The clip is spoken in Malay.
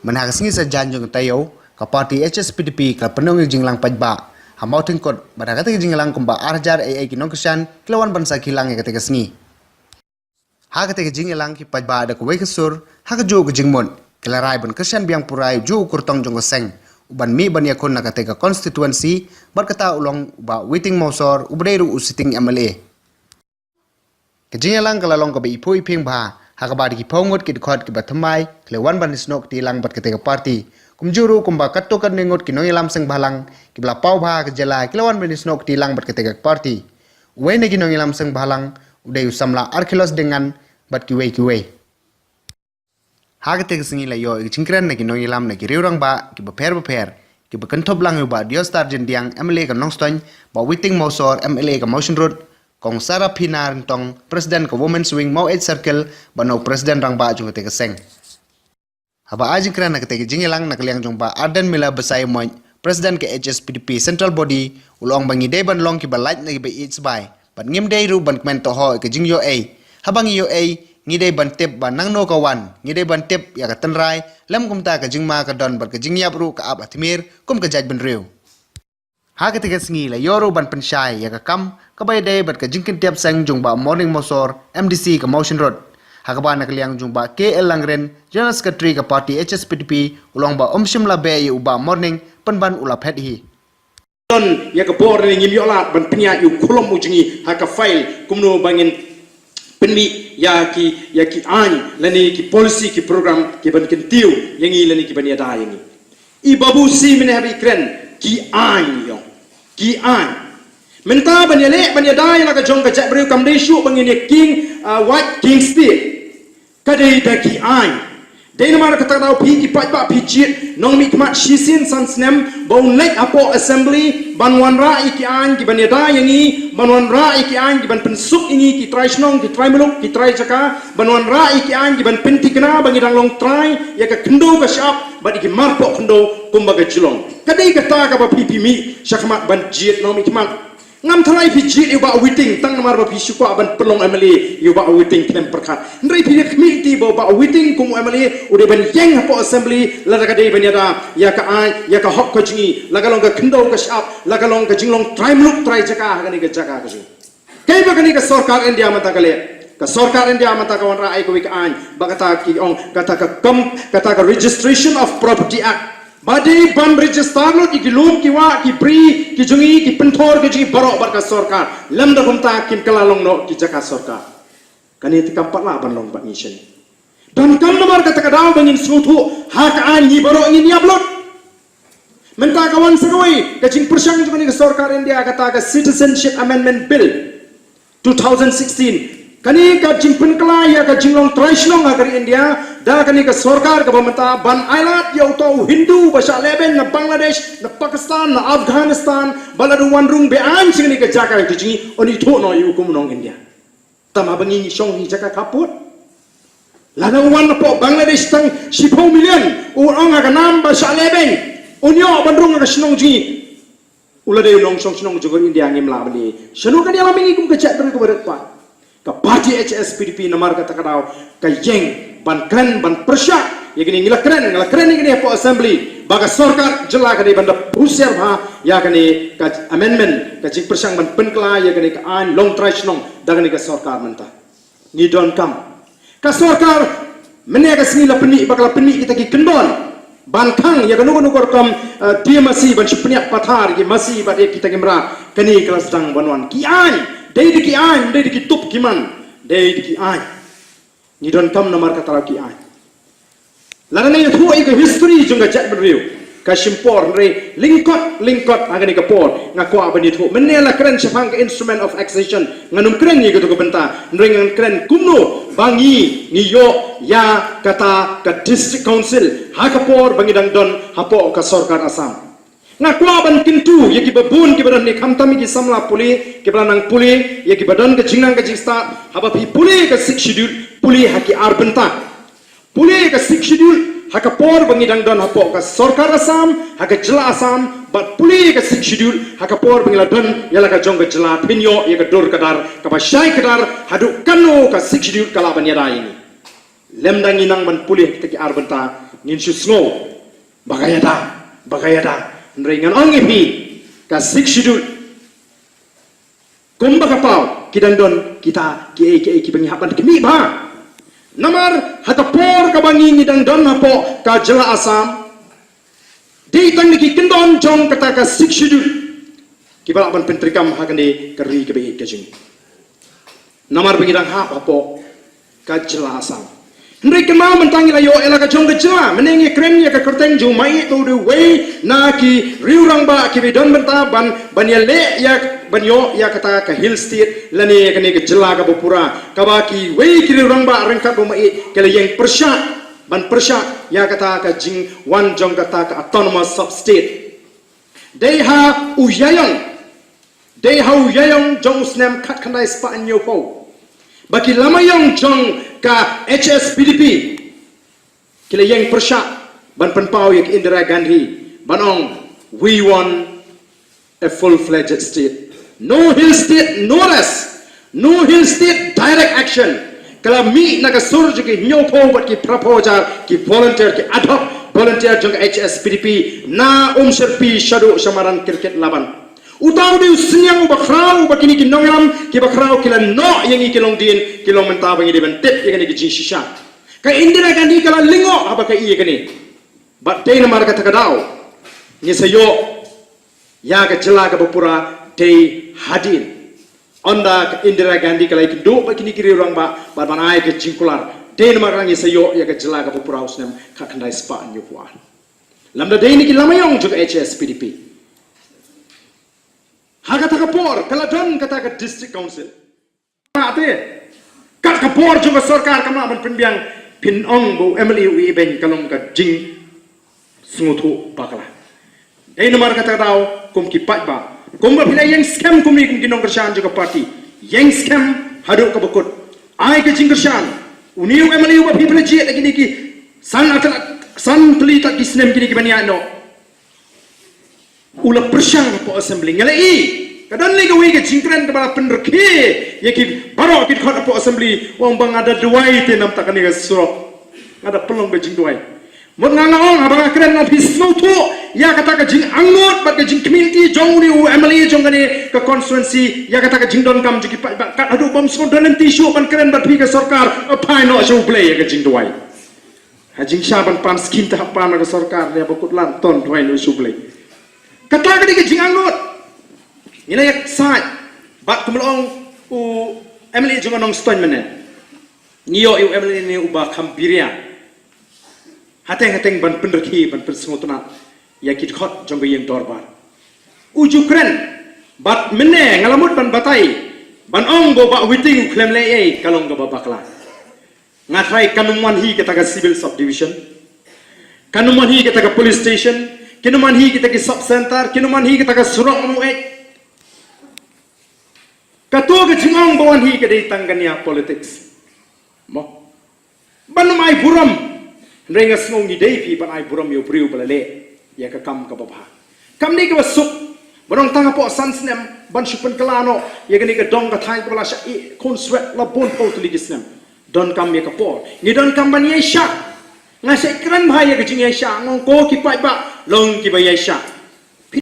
Menhak singi sajan jong tayo ka parti HSPDP ka penong jinglang pajba hamau tingkot pada kata jinglang kumba arjar ai kinong kesan kelawan bansa kilang ya kata singi ha kata jinglang ki pajba ada kuwe kesur ha ka jo jingmon kelarai ban kesan biang purai jo kurtong jong seng uban mi ban yakon na kata constituency berkata ulong ba waiting mosor ubreiru usiting MLA kejinglang kalalong ka be ipoi ping ba hakabadi ki pongot ki dikot ki batamai klewan banisnok ti lang bat ketega parti kumjuru kumba katto kan nengot ki noyelam seng balang ki bla pau bha ke jela klewan banisnok ti lang bat ketega parti wene ki noyelam seng balang udai usamla arkilos dengan bat ki we hagate singi la yo chingkran ne ki noyelam ne ki riurang ba ki beper ki bekentop lang yo ba diostar jendiang MLA ka nongstoin ba witing mosor MLA ka Mawshynrut kong Sarah Pinar tong presiden ke Women's Wing mau circle bano presiden rang ba jung te keseng haba aji kran nak te jingelang nak liang jung ba Ardent mila besai moy presiden ke HSPDP central body ulong bangi de ban long ki ba light na be its by ban ngim de ru ban kmen to ho ke jing yo a habang yo a ngi de ban tep ban nang no kawan ngi de ban tep ya ka tenrai lam kum ta ka jing ma ka don ban ka jing yap ru ka ab atmir kum ka jaj ban rew ha ka te singi la yoro ban penshai ya ka kam kabay day bat ka jingkin tiap sang jung ba morning mosor MDC ka Mawshynrut hakaba nak liang jung ba KL Langren General Secretary ka party HSPDP ulong ba shimla be uba morning penban ula phet hi don ya ka bor ni ngim yolat ban pnya yu khulom ujingi haka file kumno bangin penmi ya ki an lani ki policy ki program ki ban kin tiu yangi lani ki ban ya da yangi I babu si mene habi kren ki an yo ki an Menta banya le banya dai la ka jong ka cak beriu kam dei syu bangin ye king white king speed kadai da ki ai dei nama ka tau pi ki pat ba pi chit nong mi kmat shisin san snem bon lek apo assembly banwan ra ki an ki banya dai yangi banwan ra ki an ki ban pensuk ini ki trai snong ki trai meluk ki trai jaka banwan ra ki an ki ban Pynthikna bangi dang long trai ya ka kendo ka shap ba ki marpo kendo kumbaga jilong kadai ka ta ka ba pi mi syakmat ban jit nong mi kmat ngam thalai pijit yu ba witing tang namar ba pisukwa ban pelong MLA yu ba witing klem perkat ndrai pijit committee ba witing kum MLA ude ban yang hapo assembly la ka dei ban yada ya ka ai ya ka hok ko jingi la ka long ka khndo ka shap la ka long ka jinglong try look try jaka ga ni ka jaka ka jingi kai ba ka ni ka sarkar India mata ka le ka sarkar India mata ka wan ra ai ko wi ka ai ba kata ki ong kata ka registration of property act Badi ban register lo ki lum ki wa ki pri ki jungi ki pentor ki ji barok bar ka sarkar lam da kumta kin kalalong no ki jaka sarkar kani ti kampat la ban long ba mission dan kam nomor kata ka daw bangin sutu hak an ni barok ni ablot menta kawan segoi ka jing persang jung ni ka sarkar India kata ka citizenship amendment bill 2016 kani ka jing penkla ya ka jinglong traishlong agar India da kani ka sarkar ka bamata ban ailat ya utau Hindu bahasa leben na Bangladesh na Pakistan na Afghanistan baladu wanrung be an sing ni ka jaka ki jingi oni tho no yu kum nong India tama bangi ni song ni jaka kaput lana wan po Bangladesh tang 10 million urang ka nam bahasa leben onyo bandrung ka snong jingi ulade nong song snong jogor India ngimla bani sanu kan ya lamingi kum ka jak ter ko barat pa ka parti HSPDP namar kata kadau ka yeng ban kren ban persyak ya gini ngila kren ni gini po assembly baga sarkar jela ka di banda pusir ha ya kani ka amendment ka jing persyang ban penkla ya gini ka an long trash nong da gini ka sarkar menta ni don kam ka sarkar mene ka sini la peni bakal peni kita ki kendon ban kang ya kanu kam dia masih ban sepeniak pathar ki masih bade kita gemra kani kelas dang banwan ki an dei ki an dei ki tup kiman dei ki an ni don kam namar kata ki an lana ni thu ai ka history junga chat beriu ka simpor re lingkot agani ka por ngako abani thu menela kren sepang ka instrument of accession nganum kren ni gitu ko benta nring kren kumno bangi ni yo ya kata ka district council hakapor bangi dang don hapo ka sarkar Assam ngakwa ban kintu yaki babun ki badan ni khamtami ki samla puli ki badan puli yaki badan ke jingnang ke jista haba pi puli ke 6 schedule puli haki arbenta puli ke 6 schedule haka por bangi dang don hapo ka sarkar Assam haka jila Assam bat puli ke 6 schedule haka por bangi la don yala ka jong ke jila pinyo yaka dur kadar ka ba shai kadar hadu kanu ka 6 schedule kala ban yada ini lem dangi nang ban puli ki arbenta ngin susngo bagayada nrengan ong ipi ka 6 schedule kumba kapau kidandon kita ki penghapan kemi ba namar hatapor ka bangi ngidandon hapo ka jela asam di tang ki kendon jong kata ka 6 schedule kibala ban pentrikam hakane kari ke be kajing namar pengidang hapo ka jela asam Mereka mau mentangi layo elaka jong kecela menengi kremnya ke kerteng jong mai tu de wei na ki riurang ba ki bidon benta ban ya le ya banyo ya kata ke hill state lani kene ke jela ka bopura ka ba ki wei ki riurang ba rengkat bo mai ke le yang persya ban persya ya kata ka jing wan jong kata ka autonomous sub state they ha uyayong jong snem khat khandai spa anyo po baki lamayong jong ka HSPDP kila yang persyak ban penpau yak Indira Gandhi banong we want a full-fledged state no hill state no less no hill state direct action kala mi naga surj ki nyopo bat ki proposal ki volunteer ki ad hoc volunteer jong HSPDP na serpi shadow samaran cricket laban utang di usinyang bakrau bakini kinongam ki bakrau kila no yang ikilong din kilong mentabang di bentet yang ni kijing shisha ka Indira Gandhi kala lingo apa ka iya kani bat day na marka takadao ni sayo ya ka jela ka bapura day hadin onda ka Indira Gandhi kala ikindo bakini kiri orang ba banai ke jingkular day na marka ni sayo ya ka jela ka bapura usnem ka kandai spa nyupuan lamda day ni kilamayong juga HSPDP Haga takapor, kalau don kata ke district council, ate kat kapor juga sarkar kama ban penbiang pinong bu MLA ui ben kalom ka jing sungutu bakala. Dai nomor kata tau kum ki pat ba, kum ba pila yang scam kum ni kum kinong kerjaan juga parti, yang scam haduk ka bakut, ai ke jing kerjaan, uniu MLA ba pila jiat lagi ni ki san teli tak kisnem kini ki banian no. Ulah persyang po assembly ngalai kadang ni gawe ke jingkran kepada penderki yaki baru kita khot po assembly wong bang ada duai te nam takani ke surok ada pelong be jing duai mun ngangong abang keren na pisno tu ya kata ke jing angot bat ke jing community jong ni MLA jong kani ke constituency ya kata ke jing don kam jiki kat adu bom skon don tisu ban keren bat pi ke sarkar apai no show play ke jing duai ha jing syaban pan skin ta pan ke sarkar ya bakut lan ton duai no show play kata ke jing angot ina yak sai bat kumlong u MLA jong anong ston mene niyo u MLA ni uba kampiria hateng ban penderki ban persengotuna yakit khot jong yang dorbar uju kren bat mene ngalamut ban batai ban ong go ba witing klem le kalong go bakla ngatrai kanuman hi kata ka civil subdivision kanuman hi kata ka police station kinuman hi kita ke sub center kinuman hi kita ke surok muek katua ke jingong bawan hi ke dei tanggania politics mo banu mai buram rengas ngong ni dei pi ban ai buram yo priu balale ya ka kam ka baba kam ni ke basuk barong tanga po sansnem ban supen kalano ya ke ni ke dong ka thai pala sha i kon sweat la bon po tuli gisnem don kam ya ka por ni don kam ban ye sha ngasai kran bhai ya ke jing ye sha ngong ko ki pai ba long ki ba ye sha